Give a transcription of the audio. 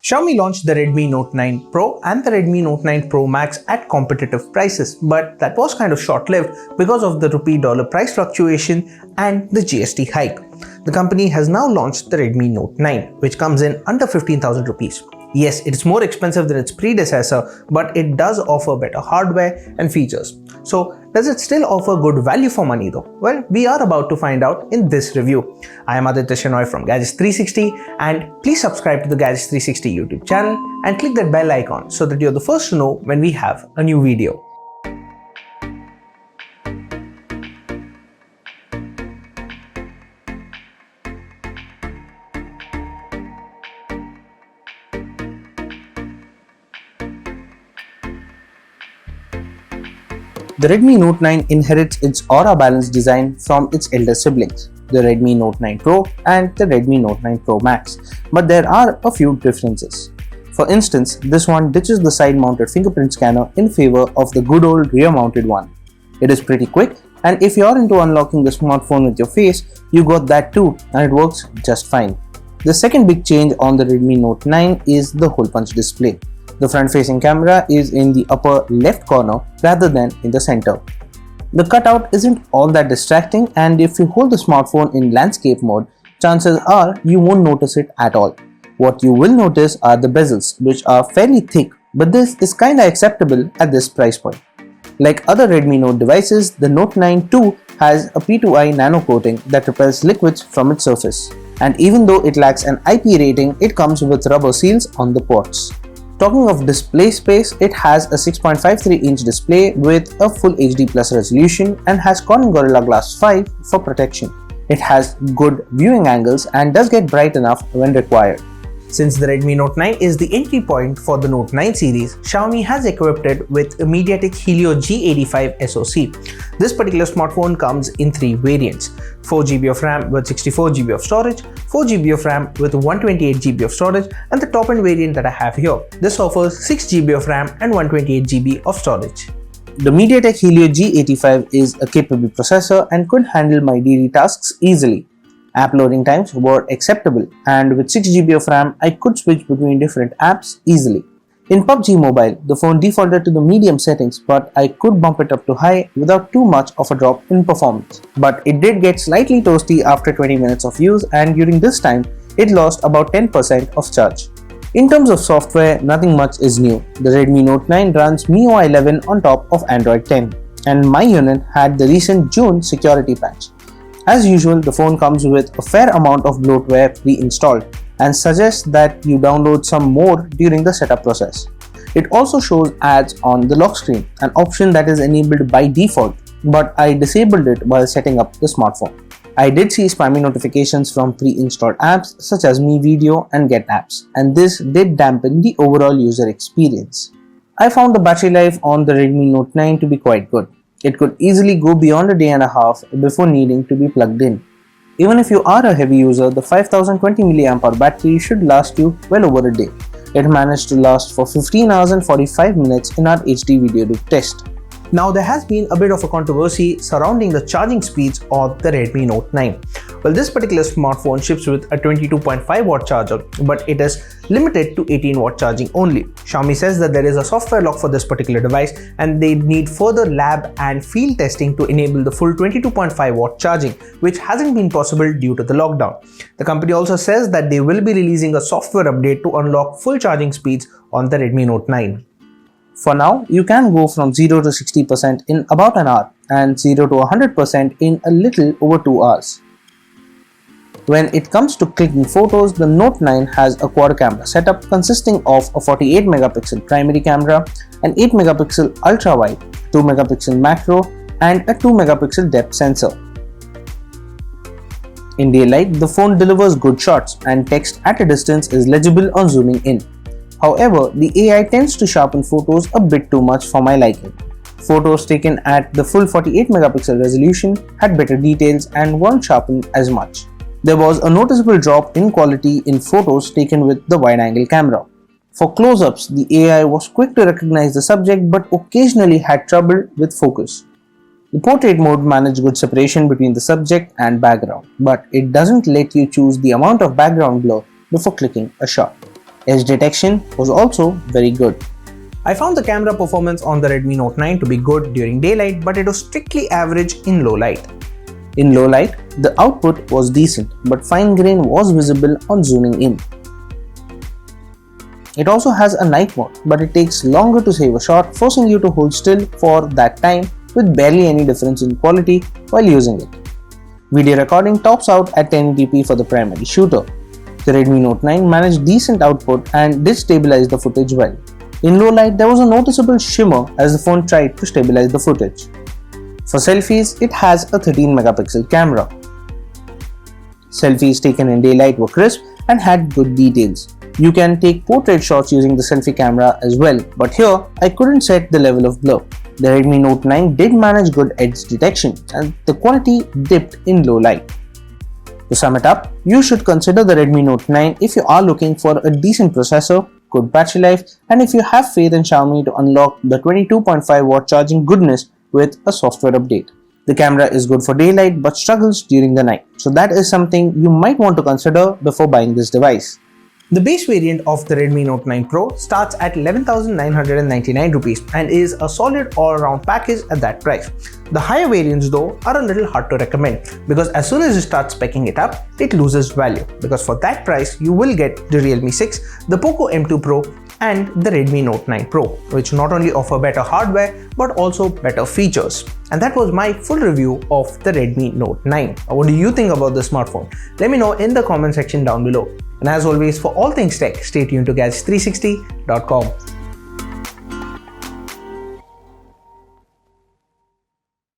Xiaomi launched the Redmi Note 9 Pro and the Redmi Note 9 Pro Max at competitive prices, but that was kind of short-lived because of the rupee-dollar price fluctuation and the GST hike. The company has now launched the Redmi Note 9, which comes in under 15,000 rupees. Yes, it's more expensive than its predecessor, but it does offer better hardware and features. So, does it still offer good value for money though? Well, we are about to find out in this review. I am Aditya Shenoy from Gadgets 360, and please subscribe to the Gadgets 360 YouTube channel and click that bell icon so that you're the first to know when we have a new video. The Redmi Note 9 inherits its aura balanced design from its elder siblings, the Redmi Note 9 Pro and the Redmi Note 9 Pro Max, but there are a few differences. For instance, this one ditches the side-mounted fingerprint scanner in favor of the good old rear-mounted one. It is pretty quick, and if you're into unlocking the smartphone with your face, you got that too, and it works just fine. The second big change on the Redmi Note 9 is the hole punch display. The front-facing camera is in the upper left corner rather than in the center. The cutout isn't all that distracting, and if you hold the smartphone in landscape mode, chances are you won't notice it at all. What you will notice are the bezels, which are fairly thick, but this is kinda acceptable at this price point. Like other Redmi Note devices, the Note 9 too has a P2I nano coating that repels liquids from its surface. And even though it lacks an IP rating, it comes with rubber seals on the ports. Talking of display space, it has a 6.53-inch display with a full HD Plus resolution and has Corning Gorilla Glass 5 for protection. It has good viewing angles and does get bright enough when required. Since the Redmi Note 9 is the entry point for the Note 9 series, Xiaomi has equipped it with a MediaTek Helio G85 SoC. This particular smartphone comes in three variants: 4GB of RAM with 64GB of storage, 4GB of RAM with 128GB of storage, and the top-end variant that I have here. This offers 6GB of RAM and 128GB of storage. The MediaTek Helio G85 is a capable processor and could handle my daily tasks easily. App loading times were acceptable, and with 6GB of RAM, I could switch between different apps easily. In PUBG Mobile, the phone defaulted to the medium settings, but I could bump it up to high without too much of a drop in performance. But it did get slightly toasty after 20 minutes of use, and during this time, it lost about 10% of charge. In terms of software, nothing much is new. The Redmi Note 9 runs MIUI 11 on top of Android 10, and my unit had the recent June security patch. As usual, the phone comes with a fair amount of bloatware pre-installed and suggests that you download some more during the setup process. It also shows ads on the lock screen, an option that is enabled by default, but I disabled it while setting up the smartphone. I did see spammy notifications from pre-installed apps such as Mi Video and Get Apps, and this did dampen the overall user experience. I found the battery life on the Redmi Note 9 to be quite good. It could easily go beyond a day and a half before needing to be plugged in. Even if you are a heavy user, the 5020 mAh battery should last you well over a day. It managed to last for 15 hours and 45 minutes in our HD video loop test. Now, there has been a bit of a controversy surrounding the charging speeds of the Redmi Note 9. Well, this particular smartphone ships with a 22.5 watt charger, but it is limited to 18 watt charging only. Xiaomi says that there is a software lock for this particular device, and they need further lab and field testing to enable the full 22.5 watt charging, which hasn't been possible due to the lockdown. The company also says that they will be releasing a software update to unlock full charging speeds on the Redmi Note 9. For now, you can go from 0 to 60% in about an hour and 0 to 100% in a little over 2 hours. When it comes to clicking photos, the Note 9 has a quad camera setup consisting of a 48 megapixel primary camera, an 8 megapixel ultra wide, 2 megapixel macro, and a 2 megapixel depth sensor. In daylight, the phone delivers good shots, and text at a distance is legible on zooming in. However, the AI tends to sharpen photos a bit too much for my liking. Photos taken at the full 48 megapixel resolution had better details and weren't sharpened as much. There was a noticeable drop in quality in photos taken with the wide-angle camera. For close-ups, the AI was quick to recognize the subject but occasionally had trouble with focus. The portrait mode managed good separation between the subject and background, but it doesn't let you choose the amount of background blur before clicking a shot. Edge detection was also very good. I found the camera performance on the Redmi Note 9 to be good during daylight, but it was strictly average in low light. In low light, the output was decent, but fine grain was visible on zooming in. It also has a night mode, but it takes longer to save a shot, forcing you to hold still for that time with barely any difference in quality while using it. Video recording tops out at 1080p for the primary shooter. The Redmi Note 9 managed decent output and did stabilize the footage well. In low light, there was a noticeable shimmer as the phone tried to stabilize the footage. For selfies, it has a 13 megapixel camera. Selfies taken in daylight were crisp and had good details. You can take portrait shots using the selfie camera as well, but here I couldn't set the level of blur. The Redmi Note 9 did manage good edge detection and the quality dipped in low light. To sum it up, you should consider the Redmi Note 9 if you are looking for a decent processor, good battery life, and if you have faith in Xiaomi to unlock the 22.5 watt charging goodness with a software update. The camera is good for daylight but struggles during the night, so that is something you might want to consider before buying this device. The base variant of the Redmi Note 9 Pro starts at 11,999 rupees and is a solid all-around package at that price. The higher variants though are a little hard to recommend because as soon as you start speccing it up, it loses value because for that price you will get the Realme 6, the Poco M2 Pro and the Redmi Note 9 Pro, which not only offer better hardware but also better features. And that was my full review of the Redmi Note 9. What do you think about the smartphone? Let me know in the comment section down below. And as always, for all things tech, stay tuned to gadgets360.com.